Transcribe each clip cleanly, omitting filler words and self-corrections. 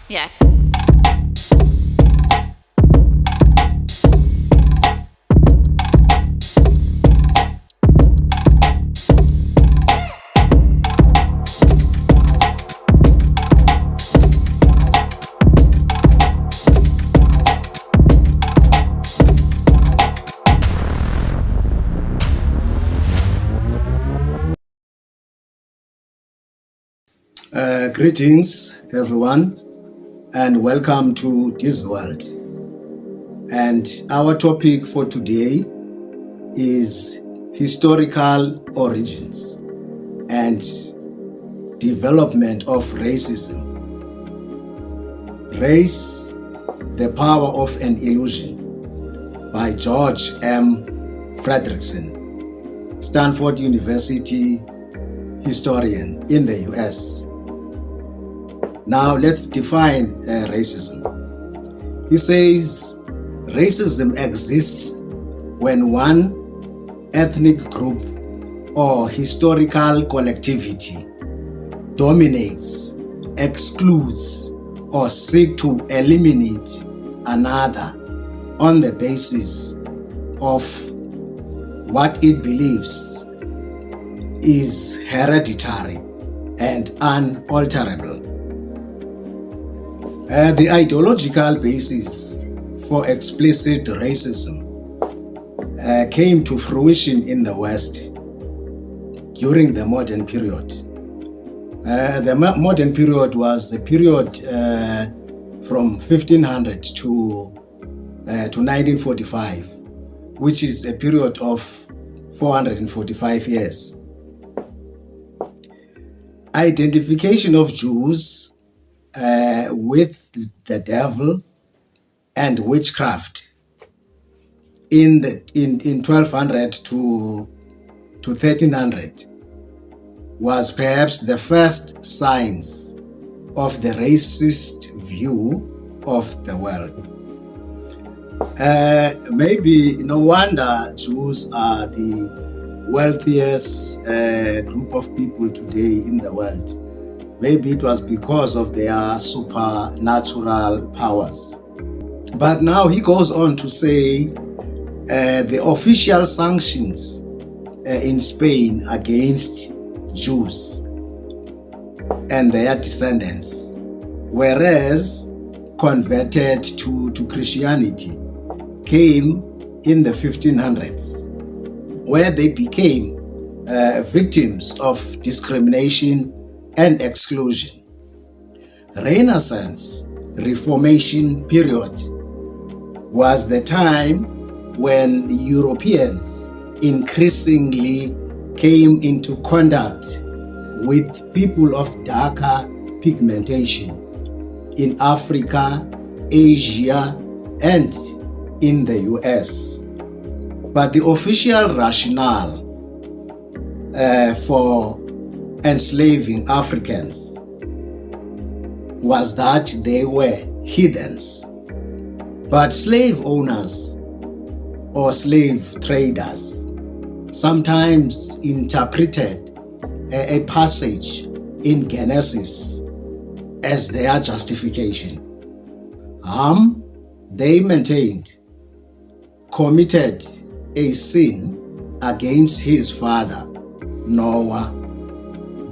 Yeah. Greetings, everyone, and welcome to this world. And our topic for today is historical origins and development of racism. Race, the Power of an Illusion by George M. Fredrickson, Stanford University historian in the US. Now let's define racism. He says racism exists when one ethnic group or historical collectivity dominates, excludes, or seeks to eliminate another on the basis of what it believes is hereditary and unalterable. The ideological basis for explicit racism came to fruition in the West during the modern period. The modern period was the period from 1500 to 1945, which is a period of 445 years. Identification of Jews with the devil and witchcraft in 1200 to 1300 was perhaps the first signs of the racist view of the world. Maybe no wonder Jews are the wealthiest group of people today in the world. Maybe it was because of their supernatural powers. But now he goes on to say the official sanctions in Spain against Jews and their descendants, whereas converted to Christianity, came in the 1500s, where they became victims of discrimination and exclusion. Renaissance, Reformation period was the time when Europeans increasingly came into contact with people of darker pigmentation in Africa, Asia, and in the US. But the official rationale for enslaving Africans was that they were heathens. But slave owners or slave traders sometimes interpreted a passage in Genesis as their justification. Ham, they maintained, committed a sin against his father, Noah,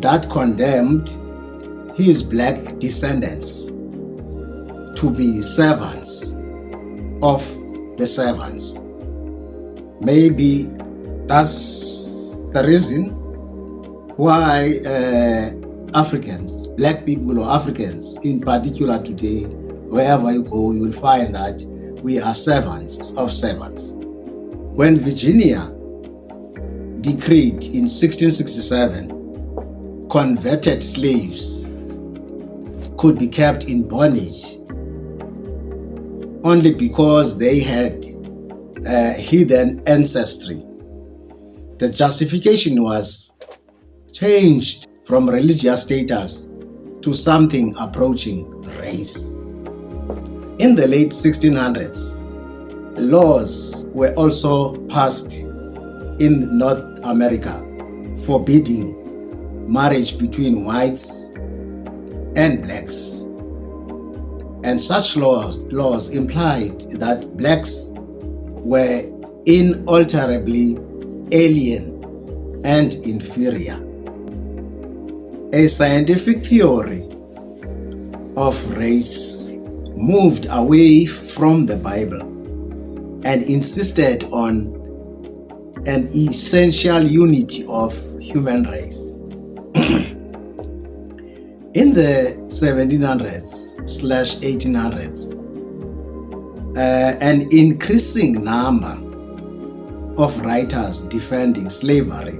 that condemned his black descendants to be servants of the servants. Maybe that's the reason why Africans, black people or Africans in particular today, wherever you go, you will find that we are servants of servants. When Virginia decreed in 1667 converted slaves could be kept in bondage only because they had heathen ancestry, the justification was changed from religious status to something approaching race. In the late 1600s, laws were also passed in North America forbidding marriage between whites and blacks. And such laws implied that blacks were inalterably alien and inferior. A scientific theory of race moved away from the Bible and insisted on an essential unity of human race. In the 1700s/1800s, an increasing number of writers defending slavery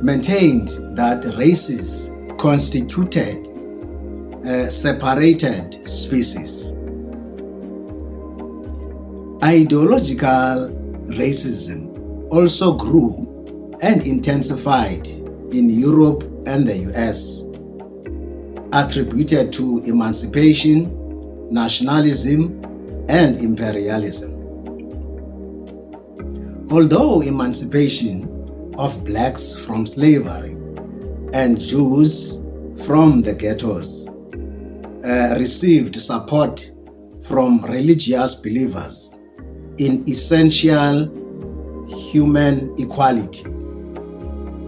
maintained that races constituted separated species. Ideological racism also grew and intensified in Europe and the US, attributed to emancipation, nationalism, and imperialism. Although emancipation of blacks from slavery and Jews from the ghettos received support from religious believers in essential human equality,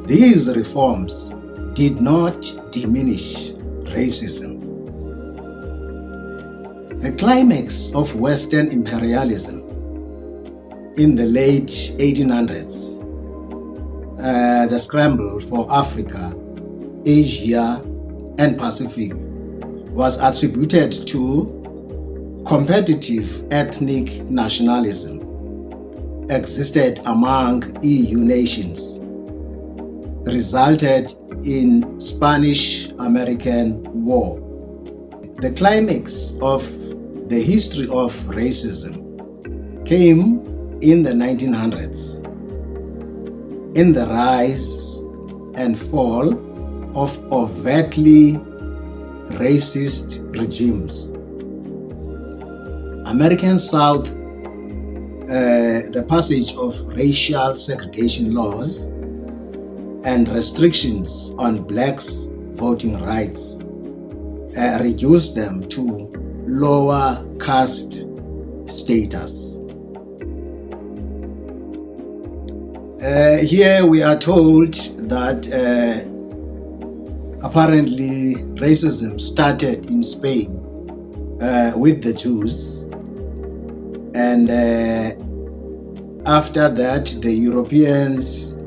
these reforms did not diminish racism. The climax of Western imperialism in the late 1800s, the scramble for Africa, Asia, and Pacific, was attributed to competitive ethnic nationalism existed among EU nations, resulted in Spanish-American War. The climax of the history of racism came in the 1900s, in the rise and fall of overtly racist regimes. American South, the passage of racial segregation laws and restrictions on blacks' voting rights reduced them to lower caste status. Here we are told that apparently racism started in Spain with the Jews, and after that the Europeans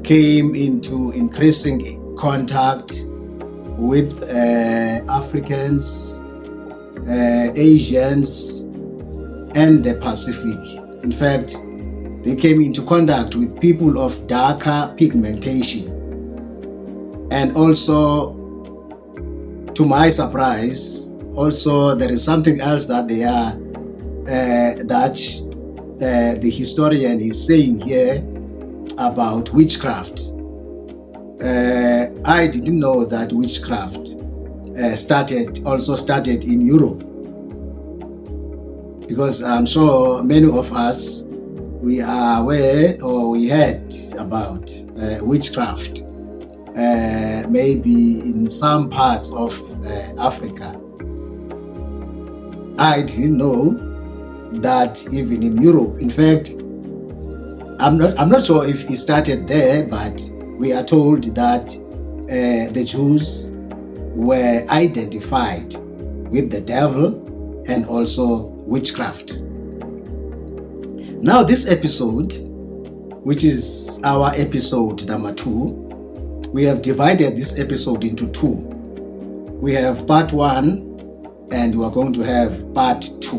came into increasing contact with Africans, Asians, and the Pacific. In fact, they came into contact with people of darker pigmentation. And also, to my surprise, also there is something else that they are that the historian is saying here about witchcraft. I didn't know that witchcraft started in Europe, because I'm sure many of us, we are aware or we heard about witchcraft maybe in some parts of Africa. I didn't know that even in Europe. In fact, I'm not sure if it started there, but we are told that the Jews were identified with the devil and also witchcraft. Now this episode, which is our episode number 2, we have divided this episode into 2. We have part 1 and we are going to have part 2.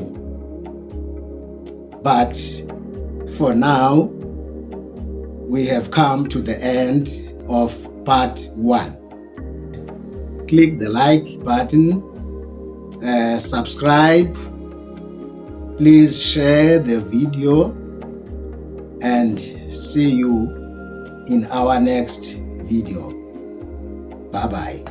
But for now, we have come to the end of part 1. Click the like button, subscribe, please share the video, and see you in our next video. Bye bye.